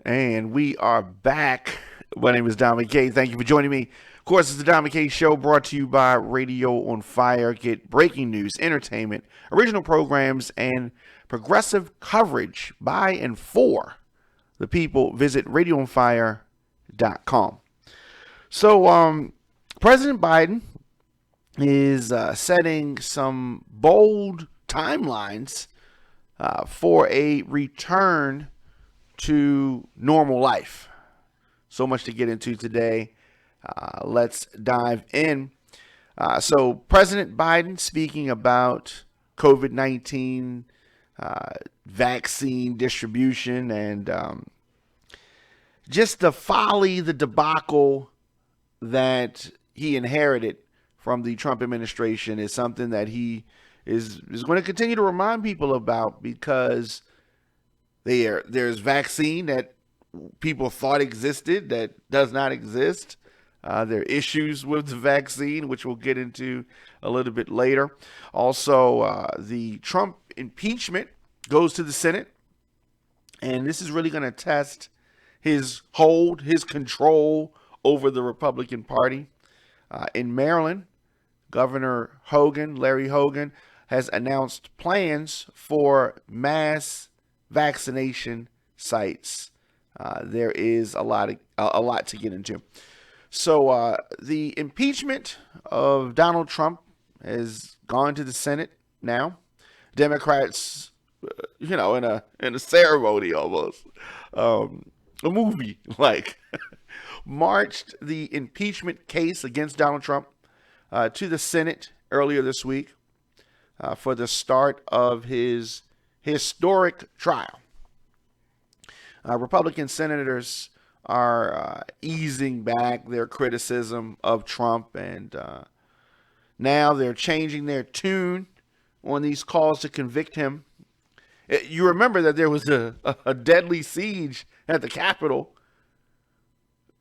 And we are back. My name is Don McKay. Thank you for joining me. Of course, it's the Don McKay Show brought to you by Radio on Fire. Get breaking news, entertainment, original programs, and progressive coverage by and for the people. Visit radioonfire.com. So, President Biden is setting some bold timelines for a return to normal life. So much to get into today. Let's dive in. So President Biden speaking about COVID-19 vaccine distribution and just the folly, the debacle that he inherited from the Trump administration is something that he is going to continue to remind people about, because there's vaccine that people thought existed that does not exist. There are issues with the vaccine, which we'll get into a little bit later. Also, the Trump impeachment goes to the Senate, and this is really going to test his hold, his control over the Republican Party. In Maryland, Governor Hogan, Larry Hogan, has announced plans for mass vaccination sites. There is a lot to get into. So the impeachment of Donald Trump has gone to the Senate now. Democrats, in a ceremony almost, a movie like, marched the impeachment case against Donald Trump to the Senate earlier this week for the start of his historic trial. Republican senators are easing back their criticism of Trump, and now they're changing their tune on these calls to convict him. You remember that there was a deadly siege at the Capitol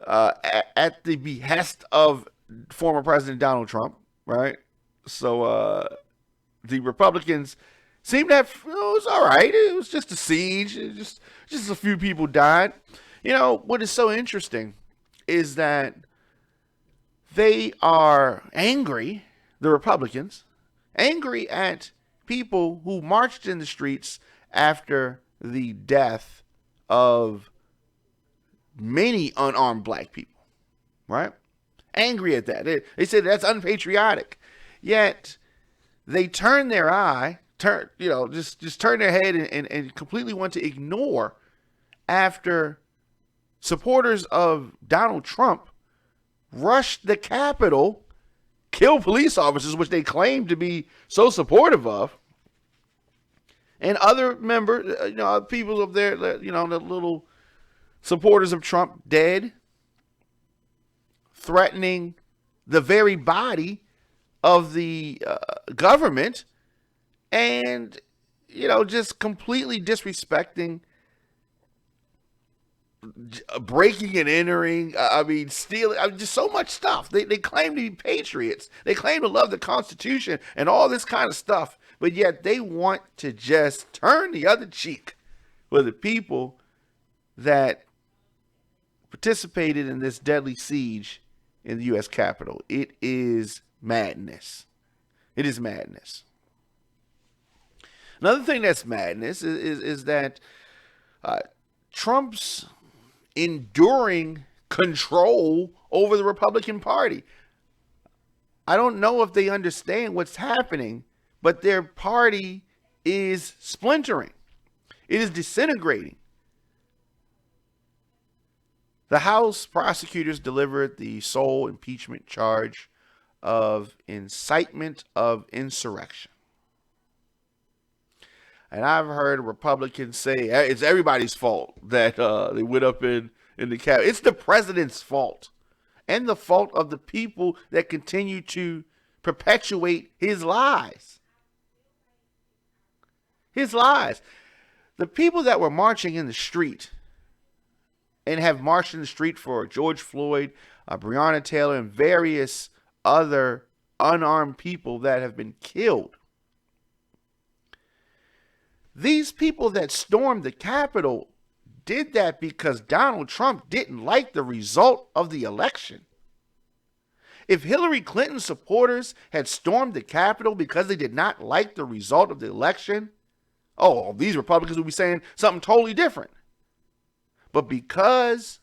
at the behest of former President Donald Trump, right? So the Republicans seemed to have, it was all right. It was just a siege. Just a few people died. What is so interesting is that they are angry, the Republicans, angry at people who marched in the streets after the death of many unarmed black people, right? Angry at that. They said that's unpatriotic. Yet they turn their eye, just turn their head and completely want to ignore after supporters of Donald Trump rushed the Capitol, killed police officers, which they claim to be so supportive of, and other members, people of their, the little supporters of Trump dead, threatening the very body of the government, and just completely disrespecting, breaking and entering, stealing, just so much stuff. They claim to be patriots. They claim to love the Constitution and all this kind of stuff, but yet they want to just turn the other cheek for the people that participated in this deadly siege in the U.S. Capitol. It is madness. It is madness. Another thing that's madness is that Trump's enduring control over the Republican Party. I don't know if they understand what's happening, but their party is splintering. It is disintegrating. The House prosecutors delivered the sole impeachment charge of incitement of insurrection. And I've heard Republicans say it's everybody's fault that they went up in the Capitol. It's the president's fault, and the fault of the people that continue to perpetuate his lies. His lies. The people that were marching in the street and have marched in the street for George Floyd, Breonna Taylor, and various other unarmed people that have been killed. These people that stormed the Capitol did that because Donald Trump didn't like the result of the election. If Hillary Clinton supporters had stormed the Capitol because they did not like the result of the election, oh, these Republicans would be saying something totally different. But because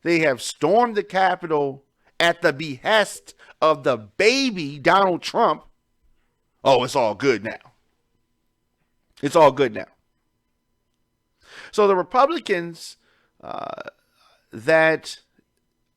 they have stormed the Capitol at the behest of the baby Donald Trump, oh, it's all good now. It's all good now. So the Republicans that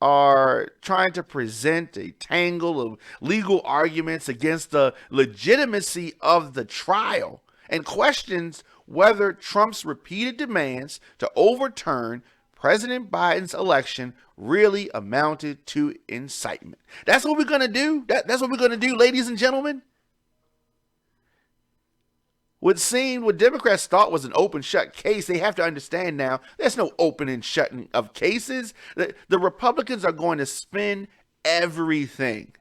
are trying to present a tangle of legal arguments against the legitimacy of the trial and questions whether Trump's repeated demands to overturn President Biden's election really amounted to incitement. That's what we're going to do. That's what we're going to do, ladies and gentlemen. What Democrats thought was an open shut case, they have to understand now there's no open and shutting of cases. The Republicans are going to spin everything.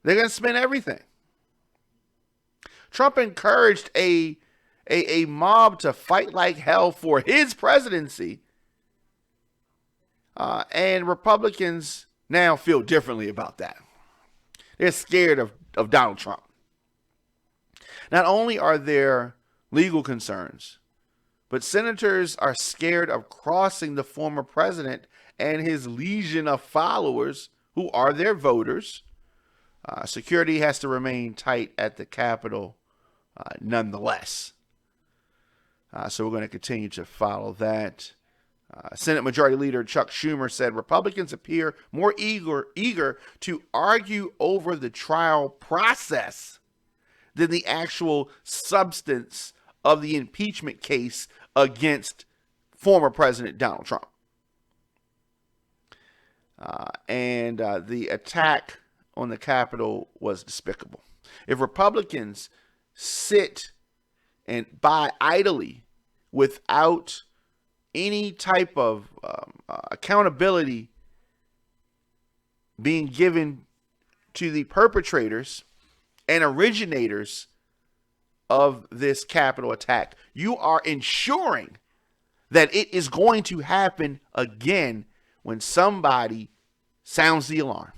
They're going to spin everything. Trump encouraged a mob to fight like hell for his presidency. And Republicans now feel differently about that. They're scared of Donald Trump. Not only are there legal concerns, but senators are scared of crossing the former president and his legion of followers who are their voters. Security has to remain tight at the Capitol nonetheless. So we're going to continue to follow that. Senate Majority Leader Chuck Schumer said Republicans appear more eager to argue over the trial process than the actual substance of the impeachment case against former President Donald Trump. And the attack on the Capitol was despicable. If Republicans sit and buy idly without any type of accountability being given to the perpetrators and originators of this Capitol attack, you are ensuring that it is going to happen again when somebody sounds the alarm.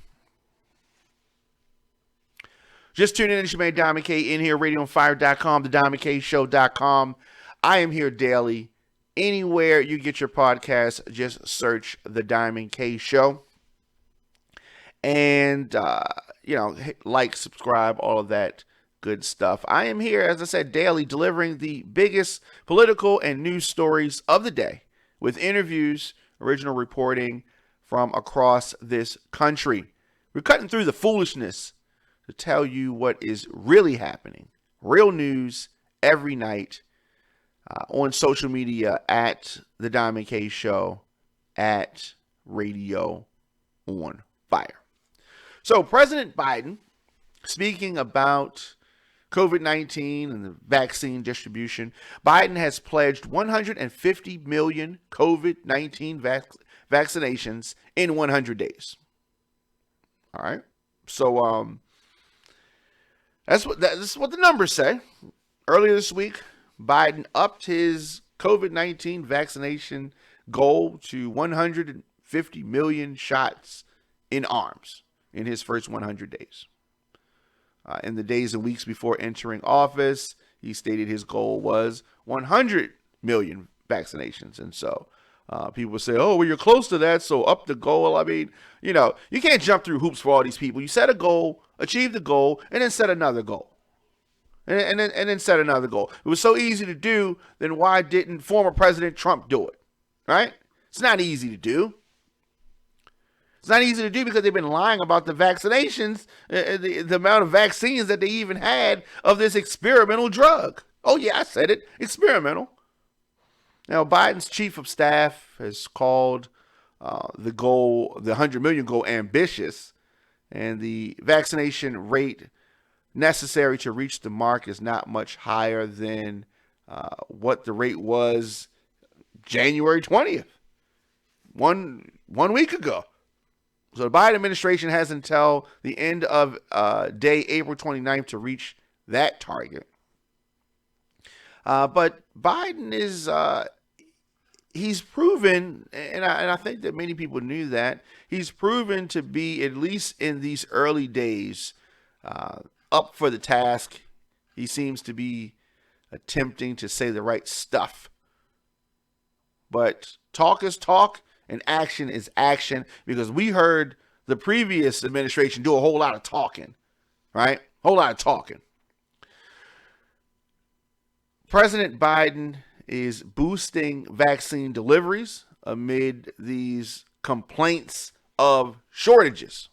Just tune in. It's your man, Diamond K, in here, radioonfire.com, thediamondkshow.com. I am here daily. Anywhere you get your podcast, just search The Diamond K Show. And, like, subscribe, all of that good stuff. I am here, as I said, daily, delivering the biggest political and news stories of the day with interviews, original reporting from across this country. We're cutting through the foolishness to tell you what is really happening. Real news every night on social media at The Diamond K Show, at Radio on Fire. So President Biden, speaking about COVID-19 and the vaccine distribution, Biden has pledged 150 million COVID-19 vaccinations in 100 days. All right. So that's what the numbers say. Earlier this week, Biden upped his COVID-19 vaccination goal to 150 million shots in arms in his first 100 days. In the days and weeks before entering office, he stated his goal was 100 million vaccinations. And so people say, oh, well, you're close to that, so up the goal. I mean, you can't jump through hoops for all these people. You set a goal, achieve the goal, and then set another goal. And then set another goal. It was so easy to do, then why didn't former President Trump do it? Right? It's not easy to do. It's not easy to do because they've been lying about the vaccinations, the amount of vaccines that they even had of this experimental drug. Oh, yeah, I said it. Experimental. Now, Biden's chief of staff has called the 100 million goal, ambitious. And the vaccination rate necessary to reach the mark is not much higher than what the rate was January 20th, one week ago. So the Biden administration has until the end of day April 29th to reach that target. But Biden is he's proven, and I think that many people knew that, he's proven to be, at least in these early days, up for the task. He seems to be attempting to say the right stuff. But talk is talk and action is action, because we heard the previous administration do a whole lot of talking, right? A whole lot of talking. President Biden is boosting vaccine deliveries amid these complaints of shortages.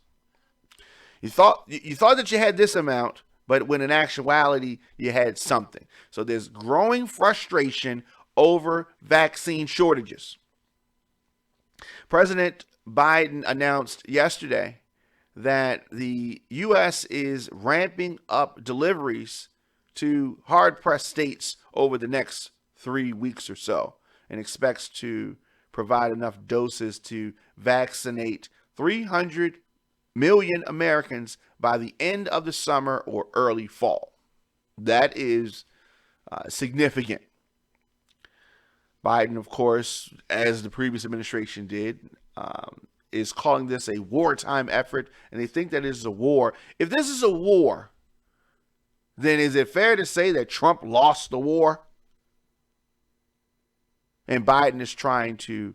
You thought that you had this amount, but when in actuality you had something. So there's growing frustration over vaccine shortages. President Biden announced yesterday that the U.S. is ramping up deliveries to hard-pressed states over the next 3 weeks or so, and expects to provide enough doses to vaccinate 300 million Americans by the end of the summer or early fall. That is significant. Biden, of course, as the previous administration did, is calling this a wartime effort, and they think that it is a war. If this is a war, then is it fair to say that Trump lost the war? And Biden is trying to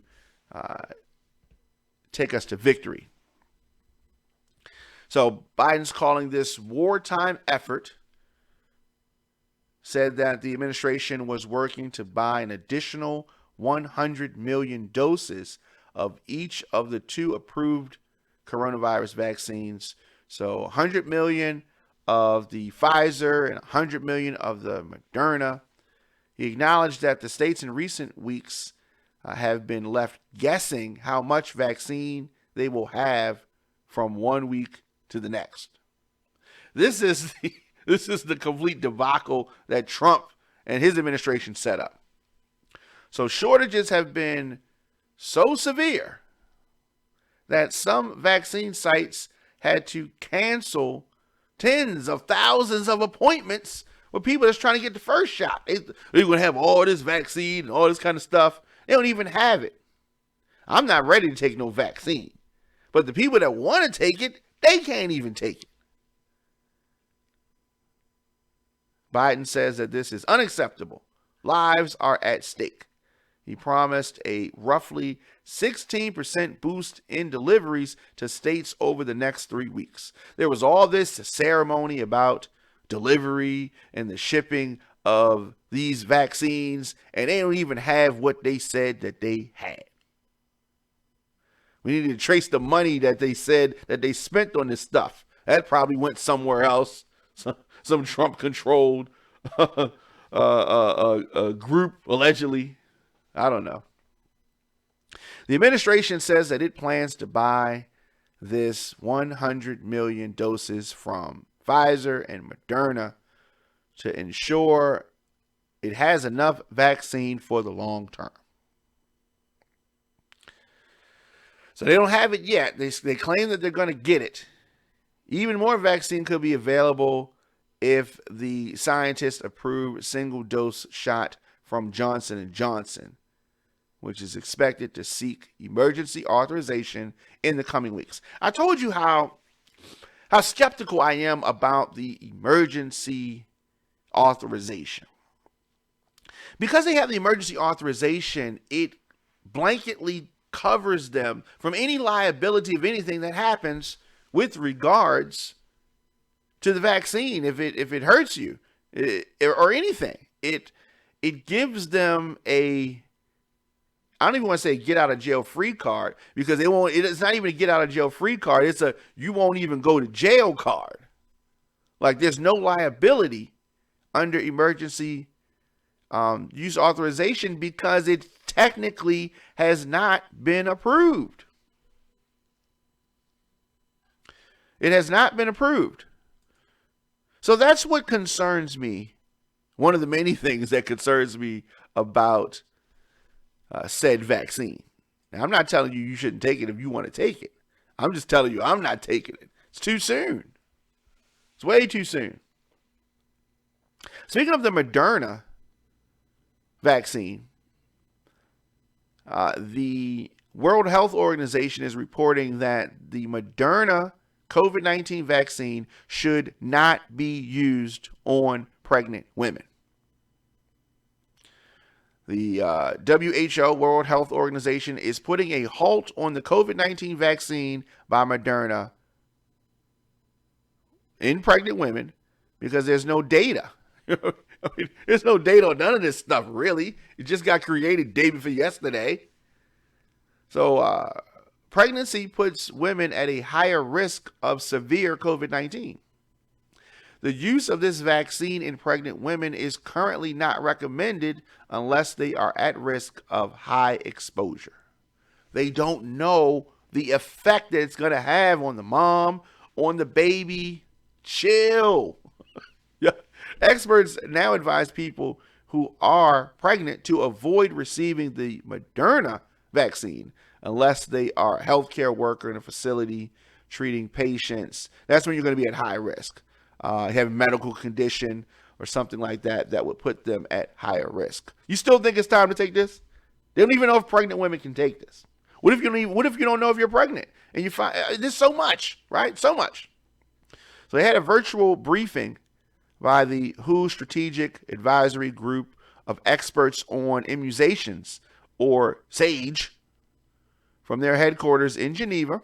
take us to victory. So Biden's calling this wartime effort, said that the administration was working to buy an additional 100 million doses of each of the 2 approved coronavirus vaccines. So 100 million of the Pfizer and 100 million of the Moderna. He acknowledged that the states in recent weeks have been left guessing how much vaccine they will have from 1 week to the next. This is the complete debacle that Trump and his administration set up. So shortages have been so severe that some vaccine sites had to cancel tens of thousands of appointments with people that's trying to get the first shot. They're going to have all this vaccine and all this kind of stuff. They don't even have it. I'm not ready to take no vaccine. But the people that want to take it, they can't even take it. Biden says that this is unacceptable. Lives are at stake. He promised a roughly 16% boost in deliveries to states over the next 3 weeks. There was all this ceremony about delivery and the shipping of these vaccines, and they don't even have what they said that they had. We need to trace the money that they said that they spent on this stuff. That probably went somewhere else. Some Trump-controlled group, allegedly. I don't know. The administration says that it plans to buy this 100 million doses from Pfizer and Moderna to ensure it has enough vaccine for the long term. So they don't have it yet. They claim that they're going to get it. Even more vaccine could be available if the scientists approve a single-dose shot from Johnson & Johnson, which is expected to seek emergency authorization in the coming weeks. I told you how skeptical I am about the emergency authorization. Because they have the emergency authorization, it blanketly covers them from any liability of anything that happens with regards to the vaccine. If it hurts you or anything, it gives them a, I don't even want to say get out of jail free card, because they won't. It's not even a get out of jail free card. It's a you won't even go to jail card. Like there's no liability under emergency use authorization because it technically has not been approved. It has not been approved. So that's what concerns me. One of the many things that concerns me about said vaccine. Now, I'm not telling you you shouldn't take it if you want to take it. I'm just telling you I'm not taking it. It's too soon. It's way too soon. Speaking of the Moderna, vaccine. The World Health Organization is reporting that the Moderna COVID-19 vaccine should not be used on pregnant women. The WHO, World Health Organization, is putting a halt on the COVID-19 vaccine by Moderna in pregnant women because there's no data. There's no data on none of this stuff, really. It just got created day before yesterday. So pregnancy puts women at a higher risk of severe COVID-19. The use of this vaccine in pregnant women is currently not recommended unless they are at risk of high exposure. They don't know the effect that it's going to have on the mom, on the baby. Chill. Yeah. Experts now advise people who are pregnant to avoid receiving the Moderna vaccine unless they are a healthcare worker in a facility treating patients. That's when you're going to be at high risk. Have a medical condition or something like that that would put them at higher risk. You still think it's time to take this? They don't even know if pregnant women can take this. What if you don't know if you're pregnant and you find there's so much, right? So much. So they had a virtual briefing by the WHO Strategic Advisory Group of Experts on Immunizations, or SAGE, from their headquarters in Geneva.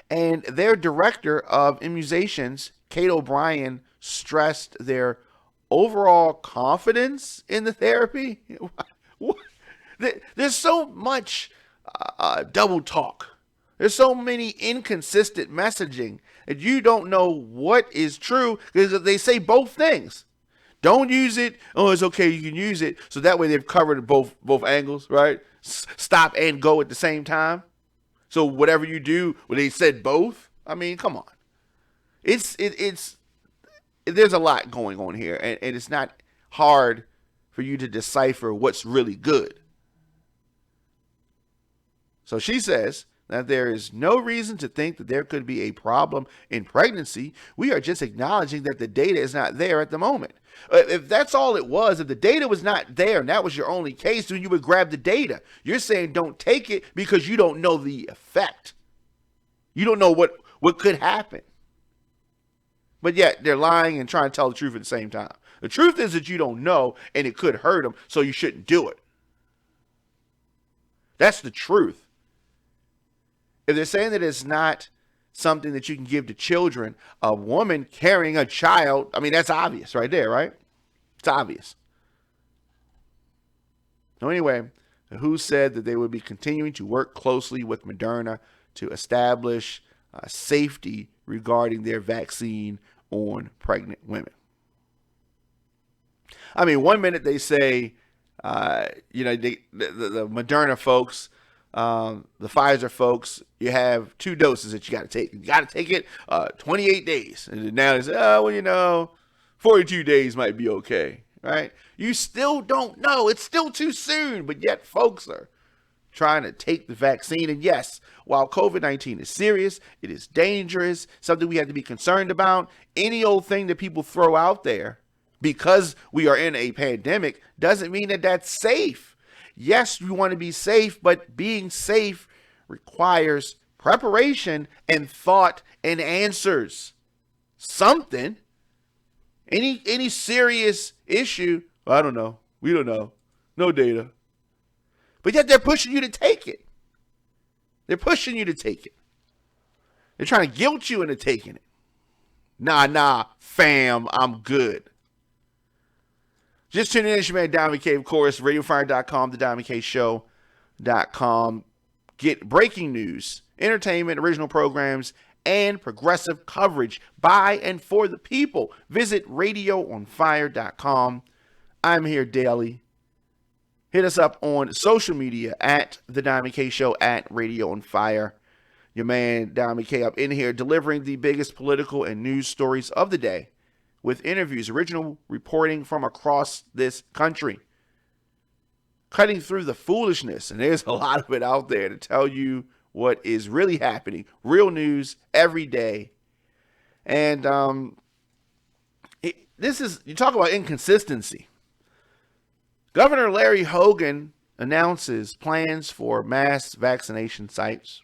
And their director of immunizations, Kate O'Brien, stressed their overall confidence in the therapy. There's so much double talk. There's so many inconsistent messaging that you don't know what is true because they say both things. Don't use it. Oh, it's okay. You can use it. So that way they've covered both angles, right? Stop and go at the same time. So whatever you do, well, they said both. I mean, come on. It's there's a lot going on here, and it's not hard for you to decipher what's really good. So she says that there is no reason to think that there could be a problem in pregnancy. We are just acknowledging that the data is not there at the moment. If that's all it was, if the data was not there and that was your only case, then you would grab the data. You're saying don't take it because you don't know the effect. You don't know what could happen. But yet they're lying and trying to tell the truth at the same time. The truth is that you don't know and it could hurt them, so you shouldn't do it. That's the truth. If they're saying that it's not something that you can give to children, a woman carrying a child, I mean, that's obvious right there, right? It's obvious. So anyway, WHO said that they would be continuing to work closely with Moderna to establish safety regarding their vaccine on pregnant women. I mean, 1 minute they say, the Moderna folks, the Pfizer folks, you have 2 doses that you got to take. You got to take it 28 days. And now they say, 42 days might be okay, right? You still don't know. It's still too soon, but yet folks are trying to take the vaccine. And yes, while COVID-19 is serious, it is dangerous, something we have to be concerned about. Any old thing that people throw out there because we are in a pandemic doesn't mean that that's safe. Yes, you want to be safe, but being safe requires preparation and thought and answers. Something. Any serious issue, I don't know. We don't know. No data. But yet they're pushing you to take it. They're pushing you to take it. They're trying to guilt you into taking it. Nah, fam, I'm good. Just tune in, it's your man, Diamond K, of course, radiofire.com, thediamondkshow.com. Get breaking news, entertainment, original programs, and progressive coverage by and for the people. Visit radioonfire.com. I'm here daily. Hit us up on social media at The Diamond K Show, at Radio on Fire. Your man, Diamond K, up in here delivering the biggest political and news stories of the day with interviews, original reporting from across this country. Cutting through the foolishness, and there's a lot of it out there to tell you what is really happening. Real news every day. And you talk about inconsistency. Governor Larry Hogan announces plans for mass vaccination sites.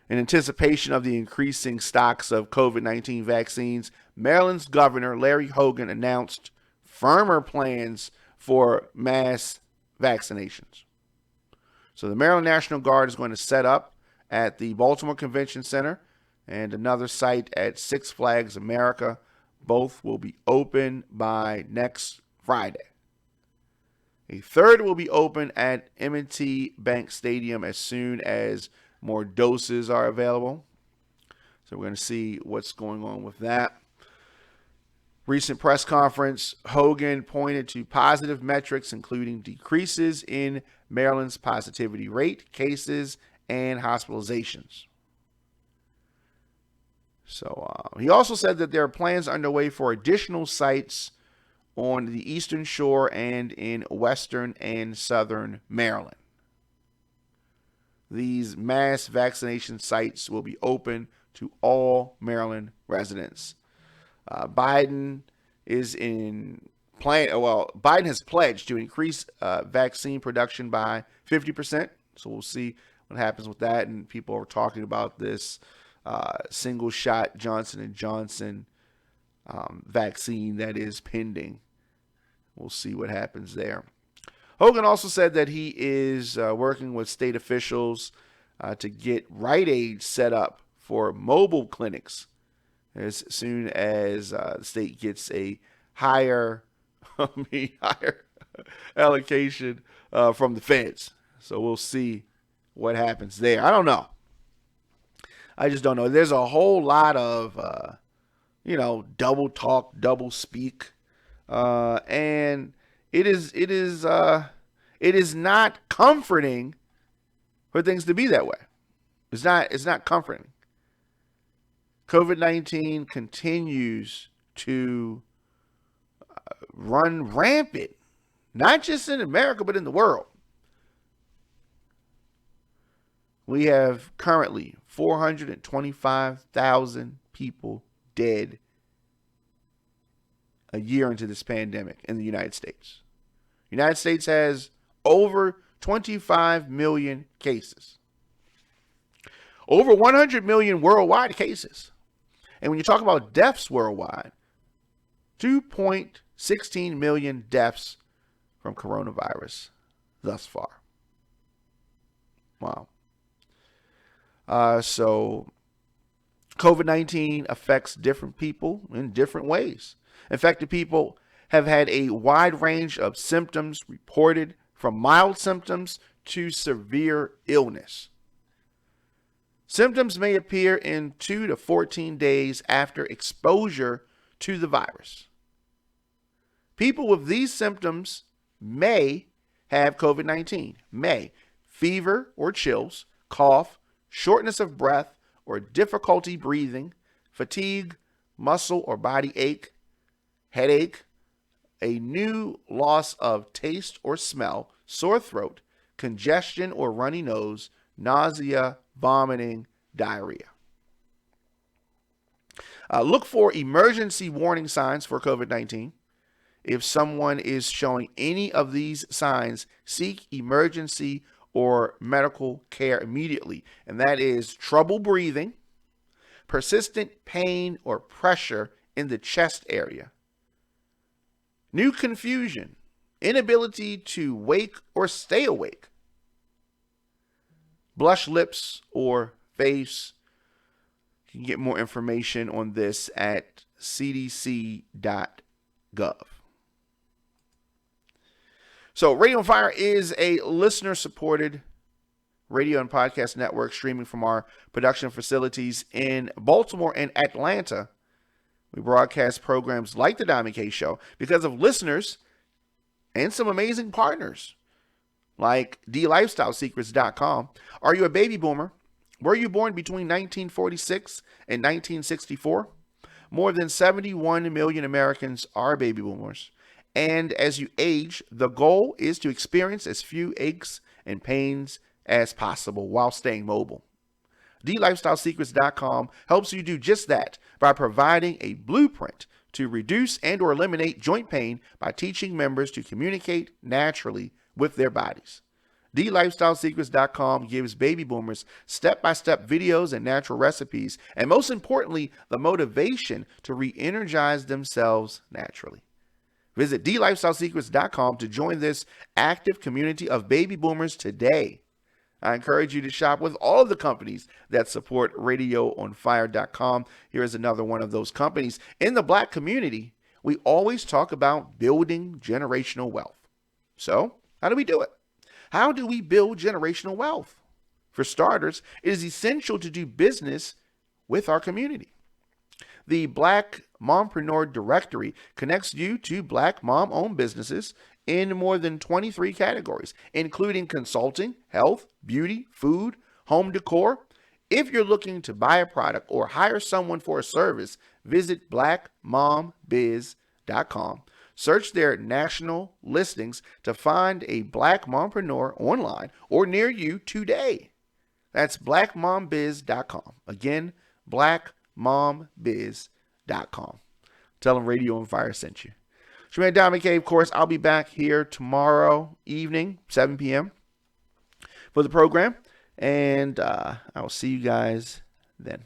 In anticipation of the increasing stocks of COVID-19 vaccines, Maryland's Governor Larry Hogan announced firmer plans for mass vaccinations. So the Maryland National Guard is going to set up at the Baltimore Convention Center and another site at Six Flags America. Both will be open by next Friday. A third will be open at M&T Bank Stadium as soon as more doses are available. So we're going to see what's going on with that. Recent press conference, Hogan pointed to positive metrics, including decreases in Maryland's positivity rate, cases, and hospitalizations. So he also said that there are plans underway for additional sites on the Eastern Shore and in Western and Southern Maryland. These mass vaccination sites will be open to all Maryland residents. Biden has pledged to increase vaccine production by 50%. So we'll see what happens with that. And people are talking about this single shot Johnson & Johnson vaccine that is pending. We'll see what happens there. Hogan also said that he is working with state officials to get Rite Aid set up for mobile clinics as soon as the state gets a higher allocation from the feds. So we'll see what happens there. I don't know. I just don't know. There's a whole lot of, double talk, double speak. And it is not comforting for things to be that way. It's not comforting. COVID-19 continues to run rampant, not just in America, but in the world. We have currently 425,000 people dead a year into this pandemic in the United States. The United States has over 25 million cases. Over 100 million worldwide cases. And when you talk about deaths worldwide, 2.16 million deaths from coronavirus thus far. Wow. So COVID-19 affects different people in different ways. Infected people have had a wide range of symptoms reported, from mild symptoms to severe illness. Symptoms may appear in 2 to 14 days after exposure to the virus. People with these symptoms may have COVID-19. May. Fever or chills, cough, shortness of breath or difficulty breathing, fatigue, muscle or body ache, headache, a new loss of taste or smell, sore throat, congestion or runny nose, nausea, vomiting, diarrhea. Look for emergency warning signs for COVID-19. If someone is showing any of these signs, seek emergency or medical care immediately. And that is trouble breathing, persistent pain or pressure in the chest area, new confusion, inability to wake or stay awake, blush lips or face. You can get more information on this at cdc.gov. So Radio on Fire is a listener-supported radio and podcast network streaming from our production facilities in Baltimore and Atlanta. We broadcast programs like The Diamond K Show because of listeners and some amazing partners like DLifestyleSecrets.com. Are you a baby boomer? Were you born between 1946 and 1964? More than 71 million Americans are baby boomers. And as you age, the goal is to experience as few aches and pains as possible while staying mobile. DLifestyleSecrets.com helps you do just that by providing a blueprint to reduce and or eliminate joint pain by teaching members to communicate naturally with their bodies. DLifestyleSecrets.com gives baby boomers step-by-step videos and natural recipes, and most importantly, the motivation to re-energize themselves naturally. Visit DLifestyleSecrets.com to join this active community of baby boomers today. I encourage you to shop with all of the companies that support RadioOnFire.com. Here is another one of those companies. In the Black community, we always talk about building generational wealth. So, how do we do it? How do we build generational wealth? For starters, it is essential to do business with our community. The Black Mompreneur Directory connects you to Black mom-owned businesses in more than 23 categories, including consulting, health, beauty, food, home decor. If you're looking to buy a product or hire someone for a service, visit blackmombiz.com. Search their national listings to find a Black mompreneur online or near you today. That's blackmombiz.com. Again, blackmombiz.com. Tell them Radio on Fire sent you. Shemaine Diamond Cave, of course, I'll be back here tomorrow evening, 7 p.m. for the program. And I will see you guys then.